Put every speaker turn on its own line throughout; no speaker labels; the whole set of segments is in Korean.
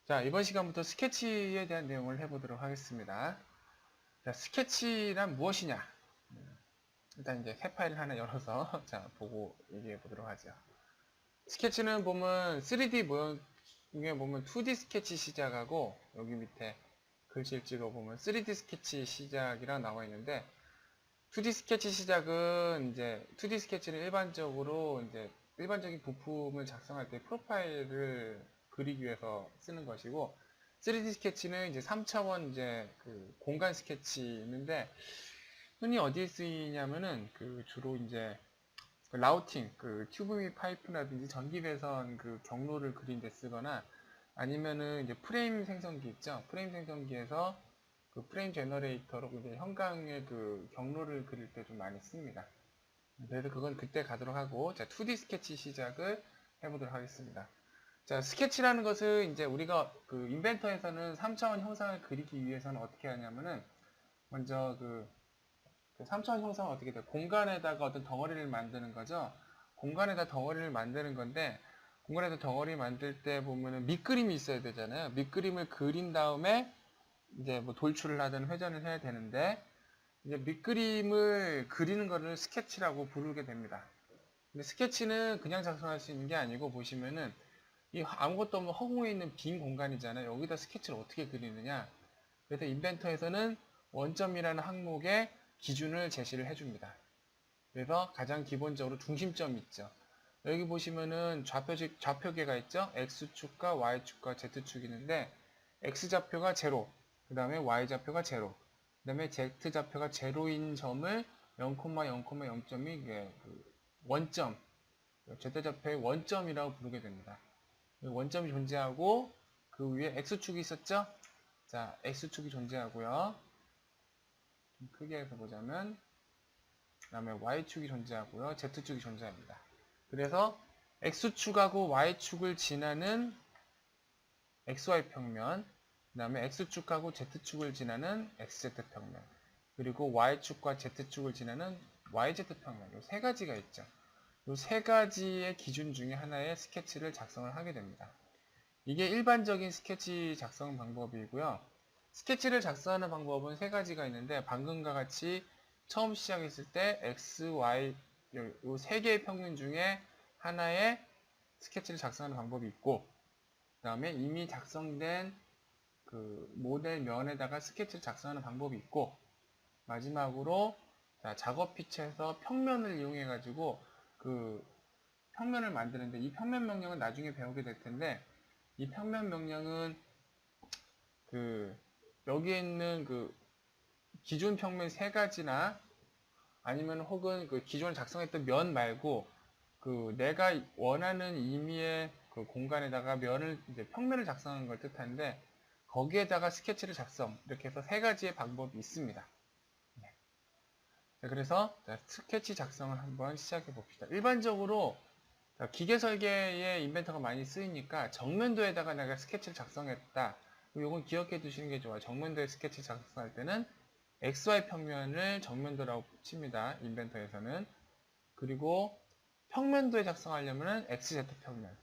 자, 이번 시간부터 스케치에 대한 내용을 해보도록 하겠습니다. 자, 스케치란 무엇이냐? 일단 이제 새 파일을 하나 열어서 자, 보고 얘기해 보도록 하죠. 스케치는 보면 3D 모형 중에 보면 2D 스케치 시작하고 여기 밑에 글씨를 찍어 보면 3D 스케치 시작이라 나와 있는데 2D 스케치 시작은 이제 2D 스케치는 일반적으로 이제 일반적인 부품을 작성할 때 프로파일을 그리기 위해서 쓰는 것이고 3D 스케치는 이제 3차원 이제 그 공간 스케치인데 흔히 어디에 쓰이냐면은 그 주로 이제 그 라우팅, 그 튜브 및 파이프라든지 전기배선 그 경로를 그린 데 쓰거나 아니면은 이제 프레임 생성기 있죠. 프레임 생성기에서 그 프레임 제너레이터로 이제 현강의 그 경로를 그릴 때 좀 많이 씁니다. 그래서 그건 그때 가도록 하고, 자, 2D 스케치 시작을 해보도록 하겠습니다. 자, 스케치라는 것은 이제 우리가 그 인벤터에서는 3차원 형상을 그리기 위해서는 어떻게 하냐면은 먼저 그 3차원 형상은 어떻게 돼요? 공간에다가 어떤 덩어리를 만드는 거죠. 공간에다 덩어리를 만드는 건데 공간에다 덩어리 만들 때 보면은 밑그림이 있어야 되잖아요. 밑그림을 그린 다음에 이제 뭐 돌출을 하든 회전을 해야 되는데 이제 밑그림을 그리는 거를 스케치라고 부르게 됩니다. 근데 스케치는 그냥 작성할 수 있는 게 아니고 보시면은 이 아무것도 없는 허공에 있는 빈 공간이잖아요. 여기다 스케치를 어떻게 그리느냐. 그래서 인벤터에서는 원점이라는 항목에 기준을 제시를 해줍니다. 그래서 가장 기본적으로 중심점이 있죠. 여기 보시면은 좌표계가 있죠. X축과 Y축과 Z축이 있는데 X좌표가 0, 그 다음에 Y좌표가 0, 그 다음에 Z좌표가 0인 점을 0,0,0점이 원점, Z좌표의 원점이라고 부르게 됩니다. 원점이 존재하고 그 위에 X축이 있었죠? 자, X축이 존재하고요. 좀 크게 해서 보자면 그 다음에 Y축이 존재하고요. Z축이 존재합니다. 그래서 X축하고 Y축을 지나는 XY 평면, 그 다음에 X축하고 Z축을 지나는 XZ 평면, 그리고 Y축과 Z축을 지나는 YZ 평면, 이 세 가지가 있죠. 이 세 가지의 기준 중에 하나의 스케치를 작성을 하게 됩니다. 이게 일반적인 스케치 작성 방법이고요. 스케치를 작성하는 방법은 세 가지가 있는데 방금과 같이 처음 시작했을 때 X, Y 이 세 개의 평면 중에 하나의 스케치를 작성하는 방법이 있고 그 다음에 이미 작성된 그 모델 면에다가 스케치를 작성하는 방법이 있고 마지막으로 작업 피처에서 평면을 이용해 가지고 그 평면을 만드는데 이 평면 명령은 나중에 배우게 될 텐데 이 평면 명령은 그 여기에 있는 그 기존 평면 세 가지나 아니면 혹은 그 기존에 작성했던 면 말고 그 내가 원하는 의미의 그 공간에다가 면을 이제 평면을 작성하는 걸 뜻하는데 거기에다가 스케치를 작성 이렇게 해서 세 가지의 방법이 있습니다. 네. 자, 그래서 스케치 작성을 한번 시작해 봅시다. 일반적으로 기계 설계에 인벤터가 많이 쓰이니까 정면도에다가 내가 스케치를 작성했다. 이건 기억해 두시는 게 좋아요. 정면도에 스케치 작성할 때는 XY 평면을 정면도라고 칩니다. 인벤터에서는. 그리고 평면도에 작성하려면 XZ 평면.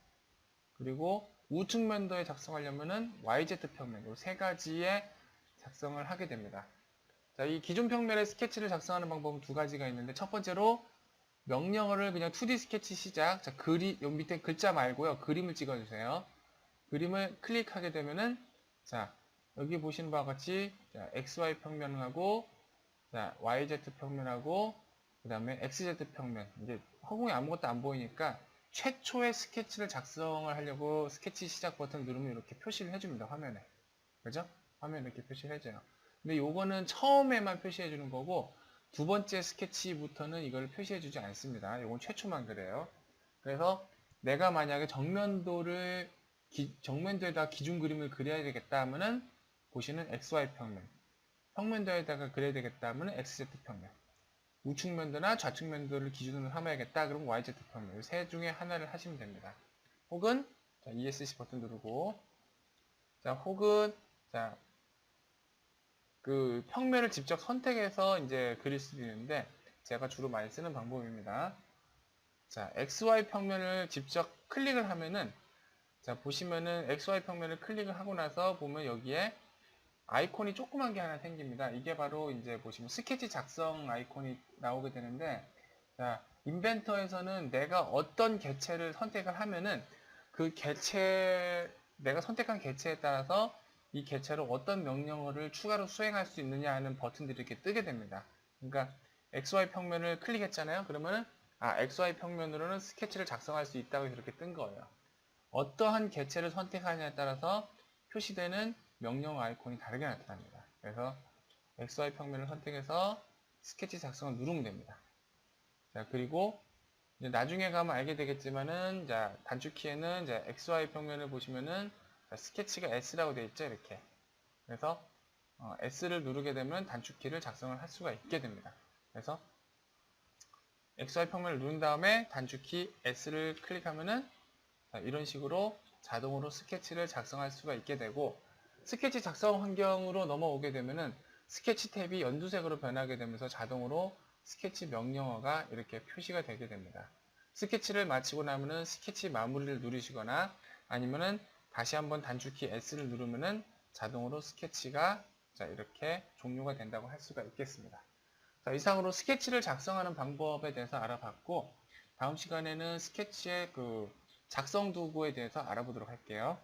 그리고 우측면도에 작성하려면 YZ 평면. 이 세 가지의 작성을 하게 됩니다. 자, 이 기존 평면에 스케치를 작성하는 방법은 두 가지가 있는데 첫 번째로 명령어를 그냥 2D 스케치 시작. 자, 여기 밑에 글자 말고요. 그림을 찍어주세요. 그림을 클릭하게 되면은, 자, 여기 보시는 바와 같이, 자, XY 평면하고, 자, YZ 평면하고, 그 다음에 XZ 평면. 이제 허공에 아무것도 안 보이니까 최초의 스케치를 작성을 하려고 스케치 시작 버튼 누르면 이렇게 표시를 해줍니다. 화면에. 그죠? 화면에 이렇게 표시를 해줘요. 근데 요거는 처음에만 표시해주는 거고, 두 번째 스케치부터는 이걸 표시해주지 않습니다. 이건 최초만 그래요. 그래서 내가 만약에 정면도에다 기준 그림을 그려야 되겠다 하면은 보시는 XY 평면, 평면도에다가 그려야 되겠다 하면은 XZ 평면, 우측면도나 좌측면도를 기준으로 삼아야겠다 그러면 YZ 평면, 이 세 중에 하나를 하시면 됩니다. 혹은 자, ESC 버튼 누르고 자, 혹은 자, 그 평면을 직접 선택해서 이제 그릴 수도 있는데 제가 주로 많이 쓰는 방법입니다. 자, XY 평면을 직접 클릭을 하면은 자, 보시면은 XY 평면을 클릭을 하고 나서 보면 여기에 아이콘이 조그만 게 하나 생깁니다. 이게 바로 이제 보시면 스케치 작성 아이콘이 나오게 되는데, 자, 인벤터에서는 내가 어떤 개체를 선택을 하면은 그 개체, 내가 선택한 개체에 따라서 이 개체로 어떤 명령어를 추가로 수행할 수 있느냐 하는 버튼들이 이렇게 뜨게 됩니다. 그러니까 XY 평면을 클릭했잖아요. 그러면은 XY 평면으로는 스케치를 작성할 수 있다고 이렇게 뜬 거예요. 어떠한 개체를 선택하느냐에 따라서 표시되는 명령 아이콘이 다르게 나타납니다. 그래서 XY 평면을 선택해서 스케치 작성을 누르면 됩니다. 자, 그리고 이제 나중에 가면 알게 되겠지만은, 자, 단축키에는 이제 XY 평면을 보시면은, 자, 스케치가 S라고 되어 있죠, 이렇게. 그래서 S를 누르게 되면 단축키를 작성을 할 수가 있게 됩니다. 그래서 XY 평면을 누른 다음에 단축키 S를 클릭하면은, 자, 이런 식으로 자동으로 스케치를 작성할 수가 있게 되고, 스케치 작성 환경으로 넘어오게 되면은 스케치 탭이 연두색으로 변하게 되면서 자동으로 스케치 명령어가 이렇게 표시가 되게 됩니다. 스케치를 마치고 나면은 스케치 마무리를 누르시거나 아니면은 다시 한번 단축키 S를 누르면은 자동으로 스케치가, 자, 이렇게 종료가 된다고 할 수가 있겠습니다. 자, 이상으로 스케치를 작성하는 방법에 대해서 알아봤고, 다음 시간에는 스케치의 그 작성 도구에 대해서 알아보도록 할게요.